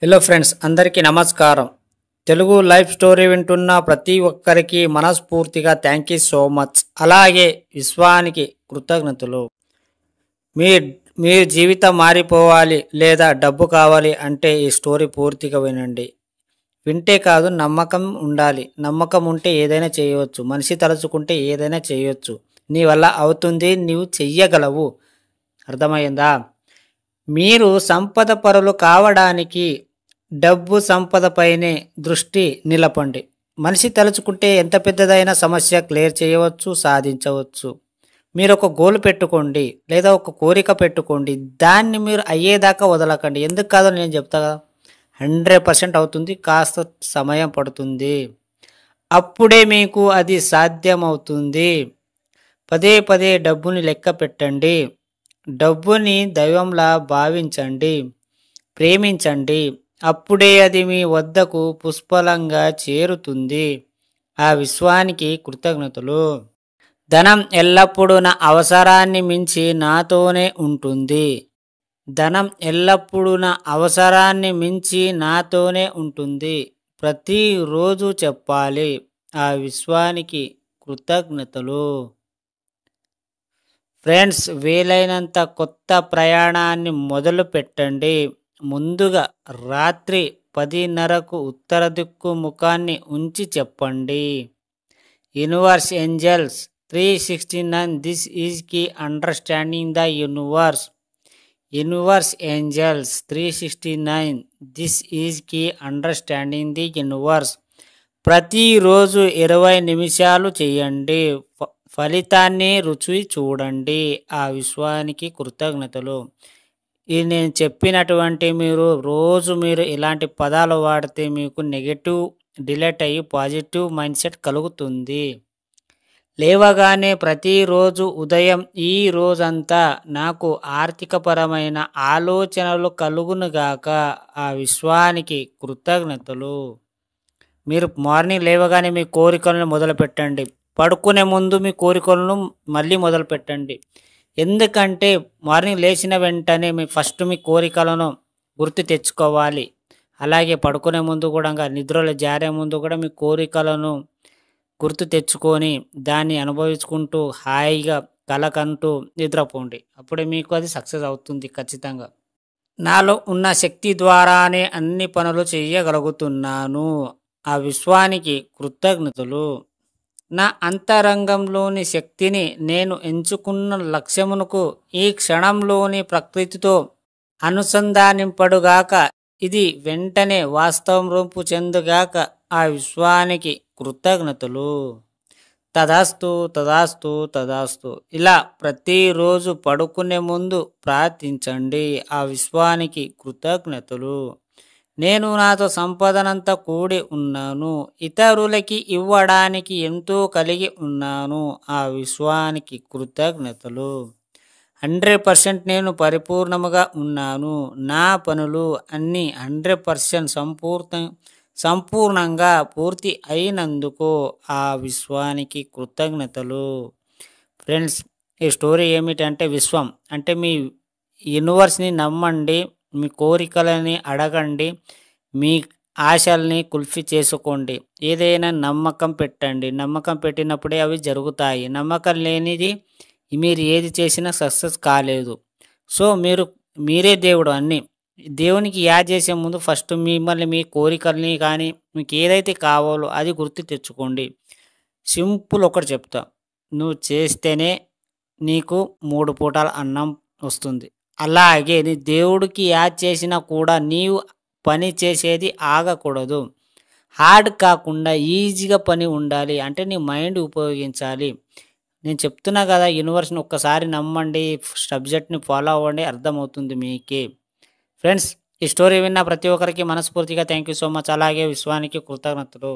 Hello friends, అందరికీ నమస్కారం. Telugu life story వింటున్న ప్రతి ఒక్కరికి మనస్ఫూర్తిగా థ్యాంక్ యూ సో మచ్. అలాగే విశ్వానికి కృతజ్ఞతలు. మీ మీ జీవితం మారిపోవాలి లేదా డబ్బు కావాలి అంటే ఈ స్టోరీ పూర్తిగా వినండి. వింటే కాదు, నమ్మకం ఉండాలి. నమ్మకం ఉంటే ఏదైనా చేయవచ్చు. మనిషి తలుచుకుంటే ఏదైనా చేయవచ్చు. నీ వల్ల అవుతుంది, నీవు చెయ్యగలవు. అర్థమైందా? మీరు సంపద పరులు కావడానికి డబ్బు సంపదపైనే దృష్టి నిలపండి. మనిషి తలుచుకుంటే ఎంత పెద్దదైన సమస్య క్లియర్ చేయవచ్చు, సాధించవచ్చు. మీరు ఒక గోల్ పెట్టుకోండి లేదా ఒక కోరిక పెట్టుకోండి. దాన్ని మీరు అయ్యేదాకా వదలకండి. ఎందుకు కాదో నేను చెప్తా కదా. 100% అవుతుంది, కాస్త సమయం పడుతుంది. అప్పుడే మీకు అది సాధ్యమవుతుంది. పదే పదే డబ్బుని లెక్క పెట్టండి. డబ్బుని దైవంలా భావించండి, ప్రేమించండి. అప్పుడే అది మీ వద్దకు పుష్కలంగా చేరుతుంది. ఆ విశ్వానికి కృతజ్ఞతలు. ధనం ఎల్లప్పుడూ నా అవసరాన్ని మించి నాతోనే ఉంటుంది. ధనం ఎల్లప్పుడూ నా అవసరాన్ని మించి నాతోనే ఉంటుంది. ప్రతిరోజు చెప్పాలి, ఆ విశ్వానికి కృతజ్ఞతలు. ఫ్రెండ్స్, వీలైనంత కొత్త ప్రయాణాన్ని మొదలు పెట్టండి. ముందుగా రాత్రి 10:30కు ఉత్తర దిక్కు ముఖాన్ని ఉంచి చెప్పండి, universe angels 369 this is key understanding the universe. Universe angels 369 this is key understanding the universe. ప్రతిరోజు 20 నిమిషాలు చేయండి. ఫలితాన్ని రుచి చూడండి. ఆ విశ్వానికి కృతజ్ఞతలు. ఇది నేను చెప్పినటువంటి మీరు ఇలాంటి పదాలు వాడితే మీకు నెగటివ్ డిలీట్ అయ్యి పాజిటివ్ మైండ్ సెట్ కలుగుతుంది. లేవగానే ప్రతిరోజు ఉదయం ఈ రోజంతా నాకు ఆర్థికపరమైన ఆలోచనలు కలుగునుగాక, ఆ విశ్వానికి కృతజ్ఞతలు. మీరు మార్నింగ్ లేవగానే మీ కోరికలను మొదలు పెట్టండి. పడుకునే ముందు మీ కోరికలను మళ్ళీ మొదలు పెట్టండి. ఎందుకంటే మార్నింగ్ లేచిన వెంటనే ఫస్ట్ మీ కోరికలను గుర్తు తెచ్చుకోవాలి. అలాగే పడుకునే ముందు కూడా, నిద్రలో జారే ముందు కూడా మీ కోరికలను గుర్తు తెచ్చుకొని దాన్ని అనుభవించుకుంటూ హాయిగా కలకంటూ నిద్రపోండి. అప్పుడే మీకు అది సక్సెస్ అవుతుంది ఖచ్చితంగా. నాలో ఉన్న శక్తి ద్వారానే అన్ని పనులు చేయగలుగుతున్నాను. ఆ విశ్వానికి కృతజ్ఞతలు. నా అంతరంగంలోని శక్తిని, నేను ఎంచుకున్న లక్ష్యమునకు ఈ క్షణంలోని ప్రకృతితో అనుసంధానింపడుగాక. ఇది వెంటనే వాస్తవం రూపు చెందుగాక. ఆ విశ్వానికి కృతజ్ఞతలు. తదాస్తు తదాస్తు తదాస్తు. ఇలా ప్రతిరోజు పడుకునే ముందు ప్రార్థించండి, ఆ విశ్వానికి కృతజ్ఞతలు. నేను నాతో సంపదనంతా కూడి ఉన్నాను. ఇతరులకి ఇవ్వడానికి ఎంతో కలిగి ఉన్నాను. ఆ విశ్వానికి కృతజ్ఞతలు. 100% నేను పరిపూర్ణముగా ఉన్నాను. నా పనులు అన్నీ 100% సంపూర్ణంగా పూర్తి అయినందుకు ఆ విశ్వానికి కృతజ్ఞతలు. ఫ్రెండ్స్, ఈ స్టోరీ ఏమిటంటే, విశ్వం అంటే మీ యూనివర్స్ని నమ్మండి. మీ కోరికలని అడగండి. మీ ఆశల్ని కుల్ఫీ చేసుకోండి. ఏదైనా నమ్మకం పెట్టండి. నమ్మకం పెట్టినప్పుడే అవి జరుగుతాయి. నమ్మకం లేనిది మీరు ఏది చేసినా సక్సెస్ కాలేదు. సో మీరే దేవుడు. అన్నీ దేవునికి యాడ్ చేసే ముందు ఫస్ట్ మిమ్మల్ని, మీ కోరికల్ని కానీ మీకు ఏదైతే కావాలో అది గుర్తు తెచ్చుకోండి. సింపుల్ ఒకటి చెప్తా, నువ్వు చేస్తేనే నీకు 3 పూటల అన్నం వస్తుంది. అలాగే నీ దేవుడికి యాడ్ చేసినా కూడా నీవు పని చేసేది ఆగకూడదు. హార్డ్ కాకుండా ఈజీగా పని ఉండాలి. అంటే నీ మైండ్ ఉపయోగించాలి. నేను చెప్తున్నా కదా, యూనివర్స్ని ఒక్కసారి నమ్మండి, సబ్జెక్ట్ని ఫాలో అవ్వండి, అర్థమవుతుంది మీకే. ఫ్రెండ్స్, ఈ స్టోరీ విన్న ప్రతి ఒక్కరికి మనస్ఫూర్తిగా థ్యాంక్ యూ సో మచ్. అలాగే విశ్వానికి కృతజ్ఞతలు.